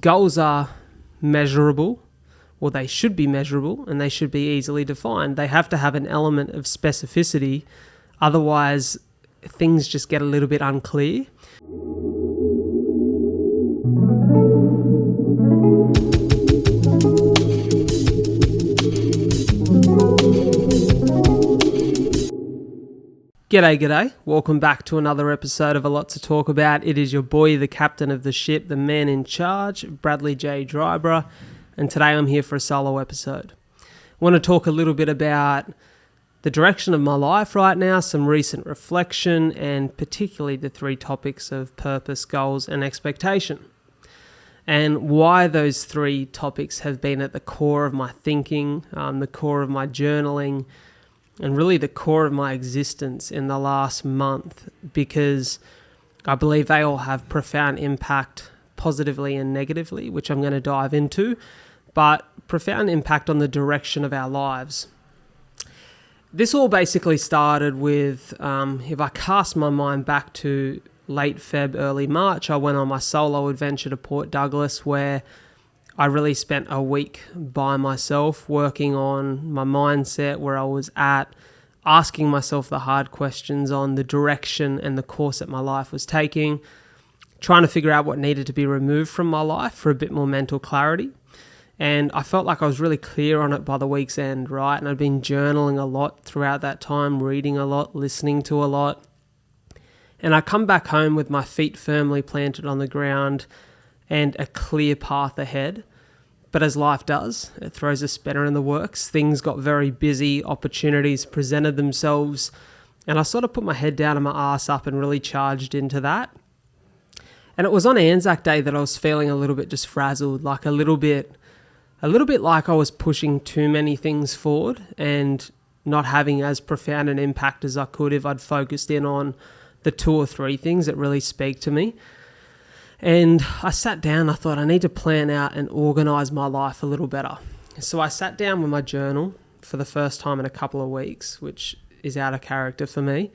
Goals are measurable, or they should be measurable, and they should be easily defined. They have to have an element of specificity, otherwise things just get a little bit unclear. G'day. Welcome back to another episode of A Lot to Talk About. It is your boy, the captain of the ship, the man in charge, Bradley J. Dryborough, and today I'm here for a solo episode. I want to talk a little bit about the direction of my life right now, some recent reflection, and particularly the three topics of purpose, goals, and expectation. And why those three topics have been at the core of my thinking, the core of my journaling, and really the core of my existence in the last month, because I believe they all have profound impact positively and negatively, which I'm going to dive into, but profound impact on the direction of our lives. This all basically started with, if I cast my mind back to late Feb, early March, I went on my solo adventure to Port Douglas, where I really spent a week by myself working on my mindset, where I was at, asking myself the hard questions on the direction and the course that my life was taking, trying to figure out what needed to be removed from my life for a bit more mental clarity. And I felt like I was really clear on it by the week's end, right? And I'd been journaling a lot throughout that time, reading a lot, listening to a lot. And I come back home with my feet firmly planted on the ground and a clear path ahead. But as life does, it throws a spanner in the works. Things got very busy, opportunities presented themselves, and I sort of put my head down and my ass up and really charged into that. And it was on Anzac Day that I was feeling a little bit just frazzled, like a little bit like I was pushing too many things forward and not having as profound an impact as I could if I'd focused in on the two or three things that really speak to me. And I sat down, I thought I need to plan out and organise my life a little better. So I sat down with my journal for the first time in a couple of weeks, which is out of character for me.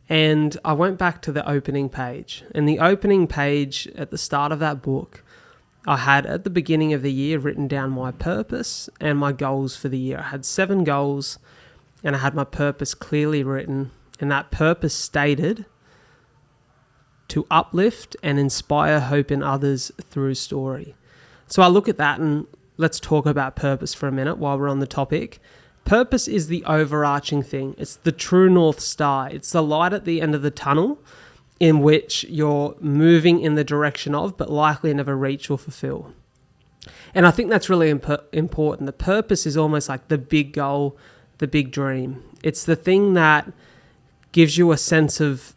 And I went back to the opening page. And the opening page at the start of that book, I had at the beginning of the year written down my purpose and my goals for the year. I had 7 goals and I had my purpose clearly written. And that purpose stated, to uplift and inspire hope in others through story. So I look at that, and let's talk about purpose for a minute while we're on the topic. Purpose is the overarching thing. It's the true North Star. It's the light at the end of the tunnel in which you're moving in the direction of, but likely never reach or fulfill. And I think that's really important. The purpose is almost like the big goal, the big dream. It's the thing that gives you a sense of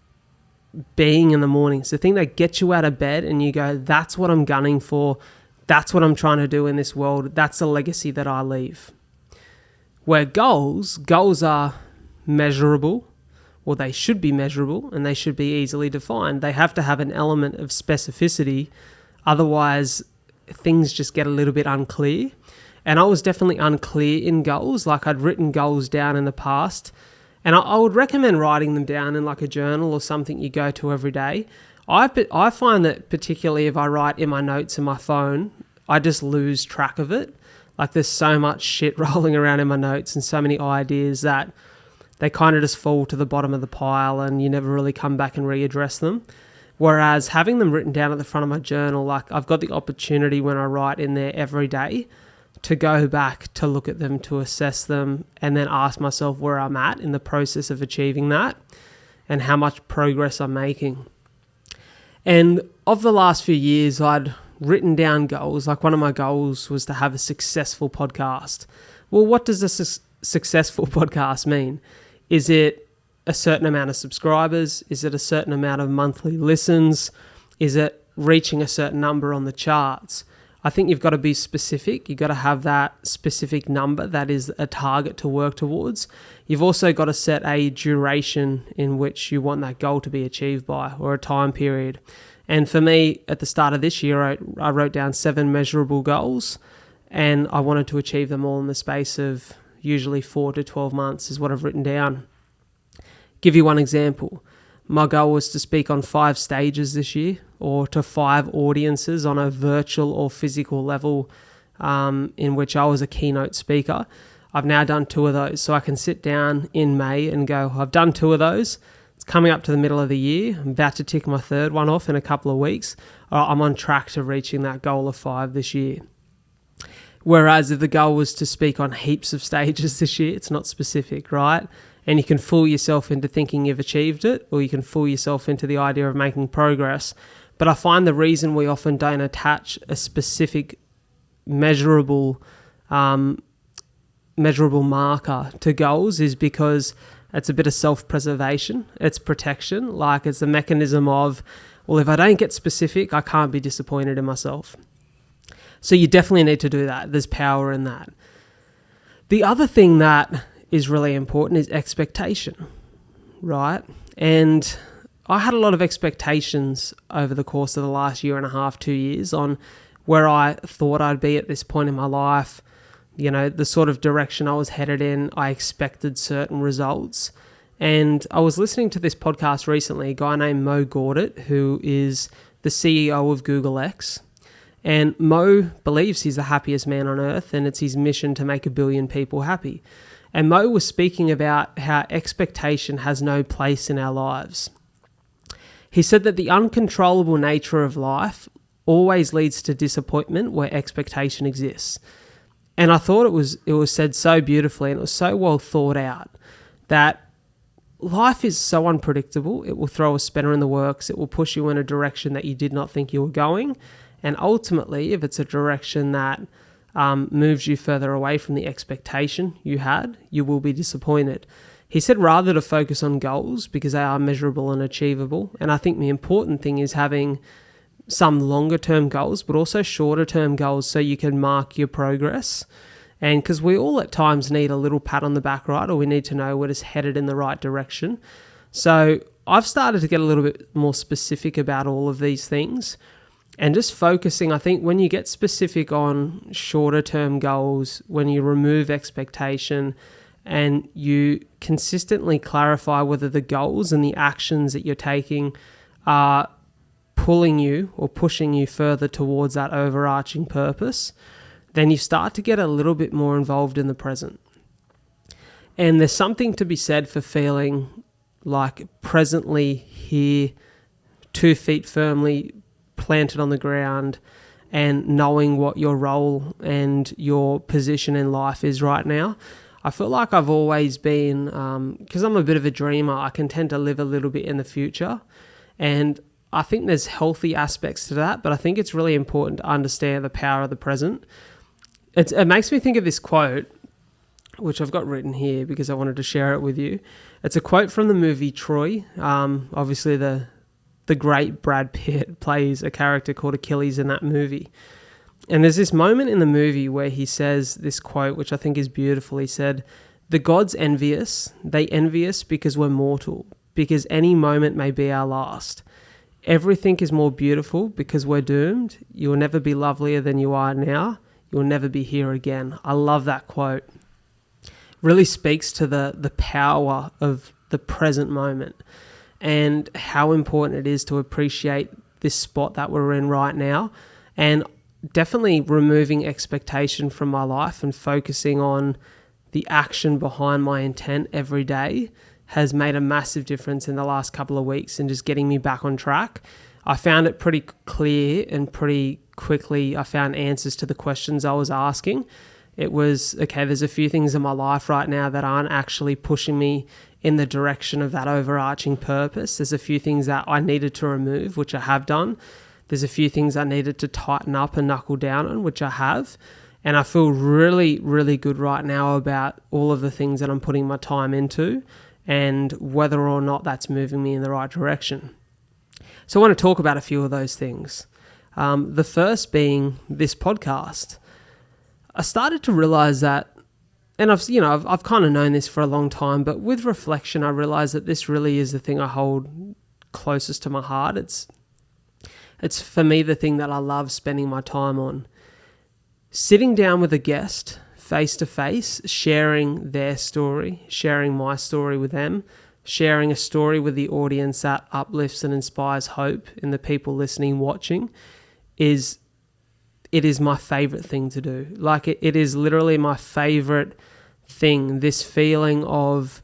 being in the morning. It's the thing that gets you out of bed and you go, that's what I'm gunning for. That's what I'm trying to do in this world. That's the legacy that I leave. Where goals are measurable, or they should be measurable, and they should be easily defined. They have to have an element of specificity. Otherwise, things just get a little bit unclear. And I was definitely unclear in goals. Like, I'd written goals down in the past, and I would recommend writing them down in like a journal or something you go to every day. I find that particularly if I write in my notes in my phone, I just lose track of it. Like, there's so much shit rolling around in my notes and so many ideas that they kind of just fall to the bottom of the pile and you never really come back and readdress them. Whereas having them written down at the front of my journal, like, I've got the opportunity when I write in there every day to go back, to look at them, to assess them, and then ask myself where I'm at in the process of achieving that and how much progress I'm making. And of the last few years, I'd written down goals. Like, one of my goals was to have a successful podcast. Well, what does a successful podcast mean? Is it a certain amount of subscribers? Is it a certain amount of monthly listens? Is it reaching a certain number on the charts? I think you've got to be specific. You've got to have that specific number that is a target to work towards. You've also got to set a duration in which you want that goal to be achieved by, or a time period. And for me, at the start of this year, I wrote down 7 measurable goals, and I wanted to achieve them all in the space of usually 4 to 12 months is what I've written down. Give you one example. My goal was to speak on 5 stages this year. or to 5 audiences on a virtual or physical level, in which I was a keynote speaker. I've now done 2 of those. So I can sit down in May and go, I've done 2 of those. It's coming up to the middle of the year. I'm about to tick my 3rd one off in a couple of weeks. I'm on track to reaching that goal of 5 this year. Whereas if the goal was to speak on heaps of stages this year, it's not specific, right? And you can fool yourself into thinking you've achieved it, or you can fool yourself into the idea of making progress. But I find the reason we often don't attach a specific measurable marker to goals is because it's a bit of self-preservation. It's protection. Like, it's a mechanism of, well, if I don't get specific, I can't be disappointed in myself. So you definitely need to do that. There's power in that. The other thing that is really important is expectation, right? And I had a lot of expectations over the course of the last 1.5, 2 years on where I thought I'd be at this point in my life, the sort of direction I was headed in. I expected certain results. And I was listening to this podcast recently, a guy named Gawdat, who is the CEO of Google X. And Mo believes he's the happiest man on earth, and it's his mission to make 1 billion people happy. And Mo was speaking about how expectation has no place in our lives. He said that the uncontrollable nature of life always leads to disappointment where expectation exists. And I thought it was said so beautifully, and it was so well thought out, that life is so unpredictable. It will throw a spanner in the works. It will push you in a direction that you did not think you were going. And ultimately, if it's a direction that moves you further away from the expectation you had, you will be disappointed. He said rather to focus on goals because they are measurable and achievable. And I think the important thing is having some longer term goals, but also shorter term goals so you can mark your progress. And because we all at times need a little pat on the back, right? Or we need to know we're just headed in the right direction. So I've started to get a little bit more specific about all of these things. And just focusing, I think when you get specific on shorter term goals, when you remove expectation and you consistently clarify whether the goals and the actions that you're taking are pulling you or pushing you further towards that overarching purpose, then you start to get a little bit more involved in the present. And there's something to be said for feeling like presently here, 2 feet firmly planted on the ground, and knowing what your role and your position in life is right now. I feel like I've always been, because I'm a bit of a dreamer, I can tend to live a little bit in the future. And I think there's healthy aspects to that, but I think it's really important to understand the power of the present. It makes me think of this quote, which I've got written here because I wanted to share it with you. It's a quote from the movie Troy. Obviously, the great Brad Pitt plays a character called Achilles in that movie. And there's this moment in the movie where he says this quote, which I think is beautiful. He said, "The gods envy us. They envy us because we're mortal, because any moment may be our last. Everything is more beautiful because we're doomed. You will never be lovelier than you are now. You will never be here again." I love that quote. Really speaks to the power of the present moment and how important it is to appreciate this spot that we're in right now, and definitely removing expectation from my life and focusing on the action behind my intent every day has made a massive difference in the last couple of weeks and just getting me back on track. I found it pretty clear and pretty quickly I found answers to the questions I was asking. It was, okay, there's a few things in my life right now that aren't actually pushing me in the direction of that overarching purpose. There's a few things that I needed to remove, which I have done. There's a few things I needed to tighten up and knuckle down on, which I have. And I feel really, really good right now about all of the things that I'm putting my time into and whether or not that's moving me in the right direction. So I want to talk about a few of those things. The first being this podcast. I started to realize that, and I've kind of known this for a long time, but with reflection, I realized that this really is the thing I hold closest to my heart. It's for me the thing that I love spending my time on. Sitting down with a guest face to face, sharing their story, sharing my story with them, sharing a story with the audience that uplifts and inspires hope in the people listening, watching, is my favorite thing to do. Like it is literally my favorite thing, this feeling of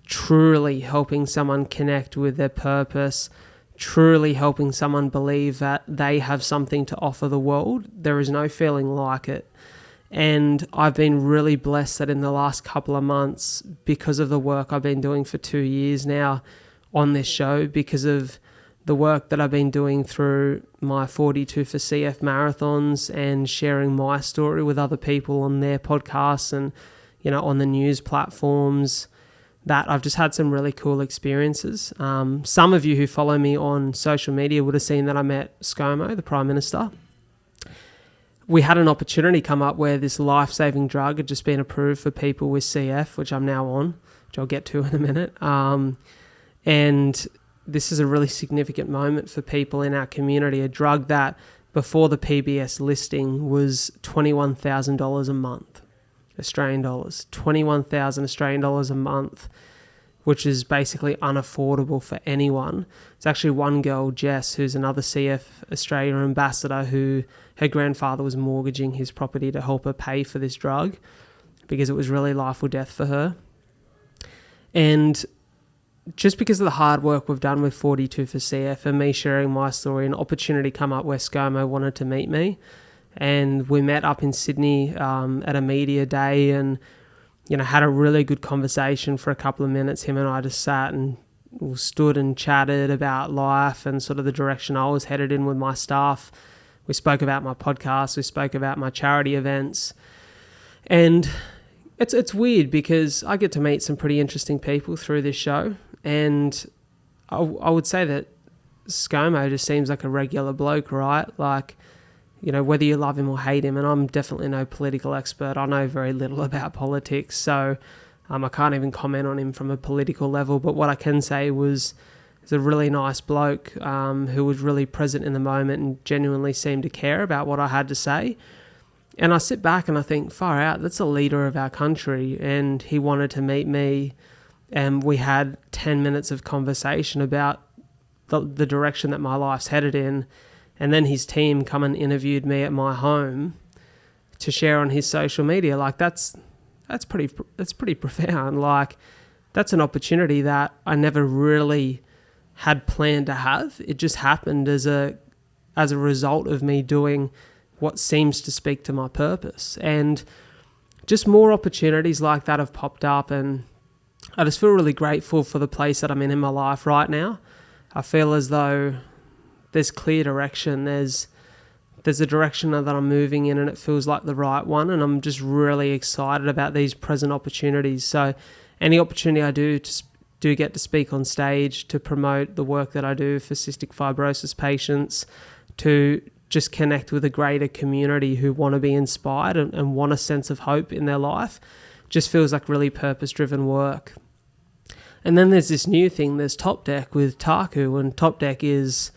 truly helping someone connect with their purpose, truly helping someone believe that they have something to offer the world. There is no feeling like it. And I've been really blessed that in the last couple of months, because of the work I've been doing for 2 years now on this show, because of the work that I've been doing through my 42 for CF marathons and sharing my story with other people on their podcasts and, on the news platforms, that I've just had some really cool experiences. Some of you who follow me on social media would have seen that I met ScoMo, the Prime Minister. We had an opportunity come up where this life-saving drug had just been approved for people with CF, which I'm now on, which I'll get to in a minute. And this is a really significant moment for people in our community, a drug that before the PBS listing was $21,000 a month, Australian dollars, 21,000 Australian dollars a month, which is basically unaffordable for anyone. It's actually one girl, Jess, who's another CF Australia ambassador, who her grandfather was mortgaging his property to help her pay for this drug because it was really life or death for her. And just because of the hard work we've done with 42 for CF and me sharing my story, an opportunity come up where ScoMo wanted to meet me. And we met up in Sydney at a media day and had a really good conversation for a couple of minutes. Him and I just sat and stood and chatted about life and sort of the direction I was headed in with my stuff. We spoke about my podcast. We spoke about my charity events. And it's weird because I get to meet some pretty interesting people through this show. And I would say that ScoMo just seems like a regular bloke, right? Like, whether you love him or hate him, and I'm definitely no political expert. I know very little about politics, so I can't even comment on him from a political level. But what I can say was he's a really nice bloke who was really present in the moment and genuinely seemed to care about what I had to say. And I sit back and I think, far out, that's a leader of our country. And he wanted to meet me, and we had 10 minutes of conversation about the direction that my life's headed in. And then his team come and interviewed me at my home to share on his social media. Like that's pretty profound. Like that's an opportunity that I never really had planned to have. It just happened as a result of me doing what seems to speak to my purpose. And just more opportunities like that have popped up, and I just feel really grateful for the place that I'm in my life right now. I feel as though there's clear direction. There's a direction that I'm moving in, and it feels like the right one. And I'm just really excited about these present opportunities. So any opportunity I do get to speak on stage, to promote the work that I do for cystic fibrosis patients, to just connect with a greater community who want to be inspired and want a sense of hope in their life, just feels like really purpose-driven work. And then there's this new thing, there's Top Deck with Taku, and Top Deck is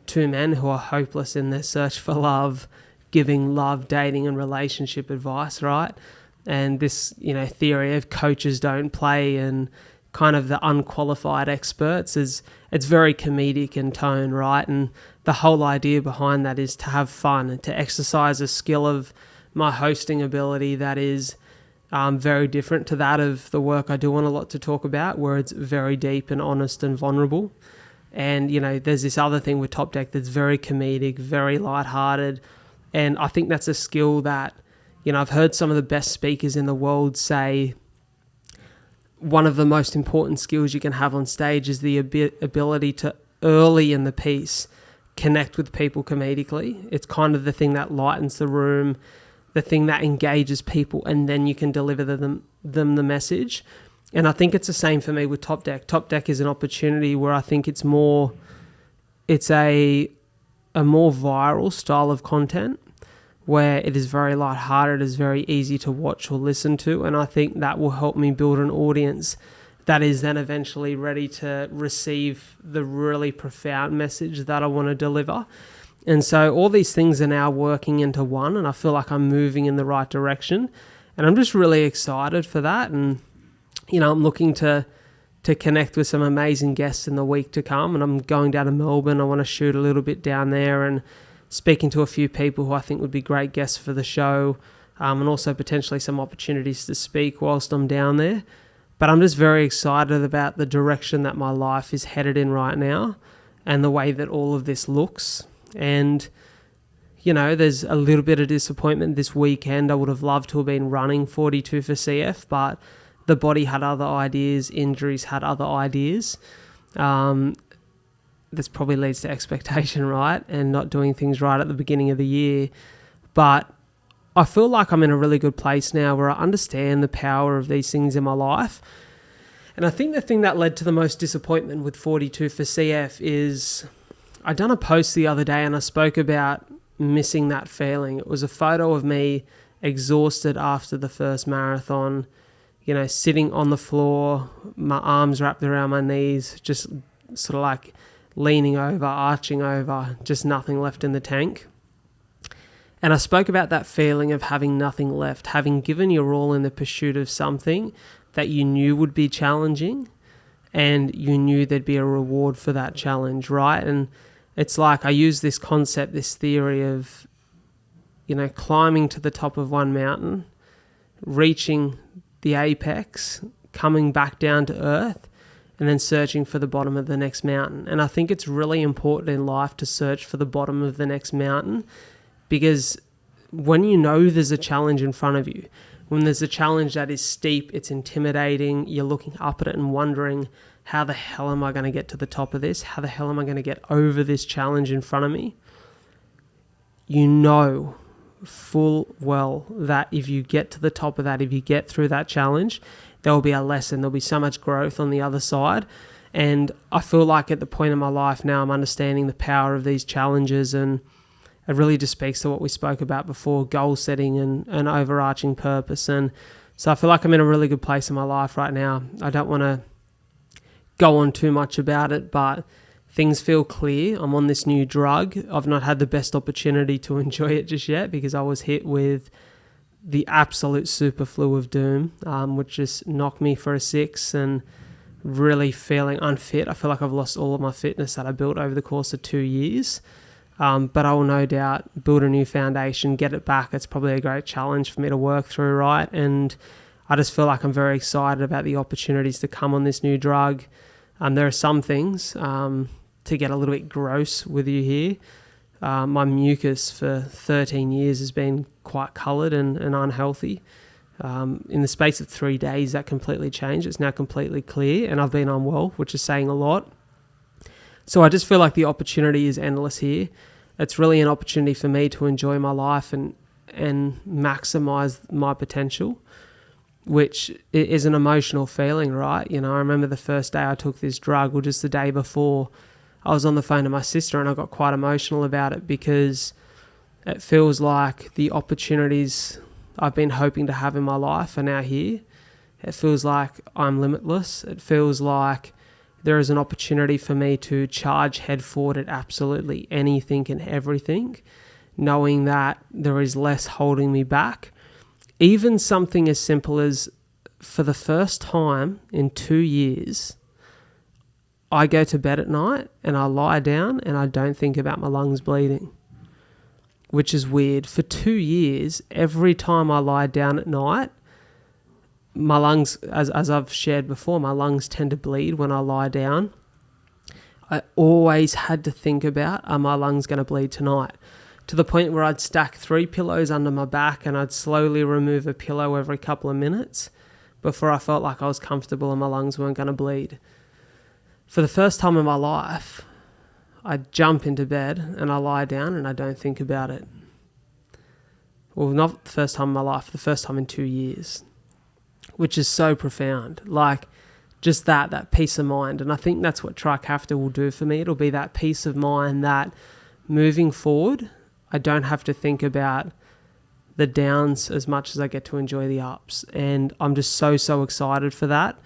two men who are hopeless in their search for love, giving love, dating and relationship advice, right? And this, theory of coaches don't play and kind of the unqualified experts it's very comedic in tone, right? And the whole idea behind that is to have fun and to exercise a skill of my hosting ability that is very different to that of the work I do on A Lot to Talk About, where it's very deep and honest and vulnerable. And, there's this other thing with Top Deck that's very comedic, very lighthearted. And I think that's a skill that, I've heard some of the best speakers in the world say one of the most important skills you can have on stage is the ability to, early in the piece, connect with people comedically. It's kind of the thing that lightens the room, the thing that engages people, and then you can deliver them the message. And I think it's the same for me with Top Deck. Top Deck is an opportunity where I think it's a more viral style of content, where it is very lighthearted, it is very easy to watch or listen to. And I think that will help me build an audience that is then eventually ready to receive the really profound message that I want to deliver. And so all these things are now working into one, and I feel like I'm moving in the right direction. And I'm just really excited for that. And I'm looking to to connect with some amazing guests in the week to come. And I'm going down to Melbourne. I want to shoot a little bit down there and speaking to a few people who I think would be great guests for the show, and also potentially some opportunities to speak whilst I'm down there. But I'm just very excited about the direction that my life is headed in right now and the way that all of this looks. And, there's a little bit of disappointment this weekend. I would have loved to have been running 42 for CF, but the body had other ideas, injuries had other ideas. This probably leads to expectation, right? And not doing things right at the beginning of the year. But I feel like I'm in a really good place now where I understand the power of these things in my life. And I think the thing that led to the most disappointment with 42 for CF is I done a post the other day and I spoke about missing that feeling. It was a photo of me exhausted after the first marathon, sitting on the floor, my arms wrapped around my knees, just sort of like leaning over, arching over, just nothing left in the tank. And I spoke about that feeling of having nothing left, having given your all in the pursuit of something that you knew would be challenging and you knew there'd be a reward for that challenge, right? And it's like I use this concept, this theory of, climbing to the top of one mountain, reaching the apex, coming back down to earth, and then searching for the bottom of the next mountain. And I think it's really important in life to search for the bottom of the next mountain, because when there's a challenge in front of you, when there's a challenge that is steep, it's intimidating, you're looking up at it and wondering, how the hell am I going to get to the top of this? How the hell am I going to get over this challenge in front of me? Full well that if you get to the top of that, if you get through that challenge, there will be a lesson. There'll be so much growth on the other side. And I feel like at the point in my life now, I'm understanding the power of these challenges, and it really just speaks to what we spoke about before, goal setting and an overarching purpose. And so I feel like I'm in a really good place in my life right now. I don't want to go on too much about it, but things feel clear. I'm on this new drug. I've not had the best opportunity to enjoy it just yet because I was hit with the absolute super flu of doom, which just knocked me for a 6 and really feeling unfit. I feel like I've lost all of my fitness that I built over the course of 2 years. But I will no doubt build a new foundation, get it back. It's probably a great challenge for me to work through, right? And I just feel like I'm very excited about the opportunities to come on this new drug. There are some things, to get a little bit gross with you here, my mucus for 13 years has been quite coloured and unhealthy. In the space of 3 days, that completely changed. It's now completely clear, and I've been unwell, which is saying a lot. So I just feel like the opportunity is endless here. It's really an opportunity for me to enjoy my life and maximise my potential, which is an emotional feeling, right? I remember the first day I took this drug, or just the day before, I was on the phone to my sister and I got quite emotional about it because it feels like the opportunities I've been hoping to have in my life are now here. It feels like I'm limitless. It feels like there is an opportunity for me to charge head forward at absolutely anything and everything, knowing that there is less holding me back. Even something as simple as, for the first time in 2 years, I go to bed at night and I lie down and I don't think about my lungs bleeding, which is weird. For 2 years, every time I lie down at night, my lungs, as I've shared before, my lungs tend to bleed when I lie down. I always had to think about, are my lungs going to bleed tonight? To the point where I'd stack 3 pillows under my back and I'd slowly remove a pillow every couple of minutes before I felt like I was comfortable and my lungs weren't going to bleed. For the first time in my life, I jump into bed and I lie down and I don't think about it. Well, not the first time in my life, the first time in 2 years, which is so profound. Like, just that peace of mind. And I think that's what Trikafta will do for me. It'll be that peace of mind that moving forward, I don't have to think about the downs as much as I get to enjoy the ups. And I'm just so excited for that.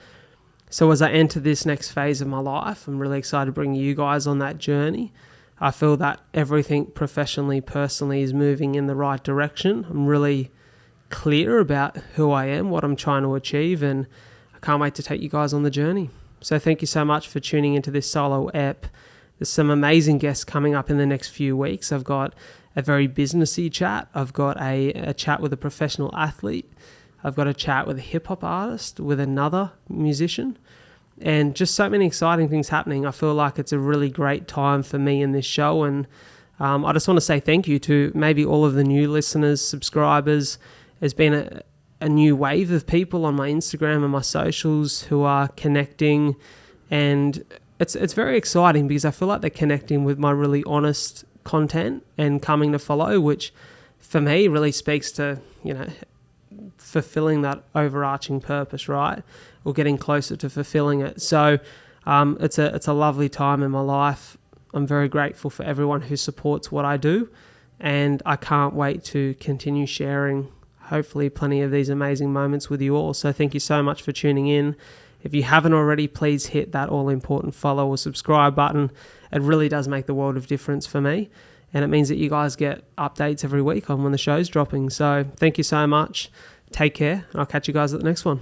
So as I enter this next phase of my life, I'm really excited to bring you guys on that journey. I feel that everything professionally, personally is moving in the right direction. I'm really clear about who I am, what I'm trying to achieve, and I can't wait to take you guys on the journey. So thank you so much for tuning into this solo ep. There's some amazing guests coming up in the next few weeks. I've got a very businessy chat. I've got a chat with a professional athlete. I've got a chat with a hip-hop artist, with another musician, and just so many exciting things happening. I feel like it's a really great time for me in this show, and I just want to say thank you to maybe all of the new listeners, subscribers. There's been a new wave of people on my Instagram and my socials who are connecting, and it's very exciting because I feel like they're connecting with my really honest content and coming to follow, which for me really speaks to, fulfilling that overarching purpose, right? Or getting closer to fulfilling it. So it's a lovely time in my life. I'm very grateful for everyone who supports what I do, and I can't wait to continue sharing hopefully plenty of these amazing moments with you all. So thank you so much for tuning in. If you haven't already, please hit that all-important follow or subscribe button. It really does make the world of difference for me, and it means that you guys get updates every week on when the show's dropping. So thank you so much. Take care, and I'll catch you guys at the next one.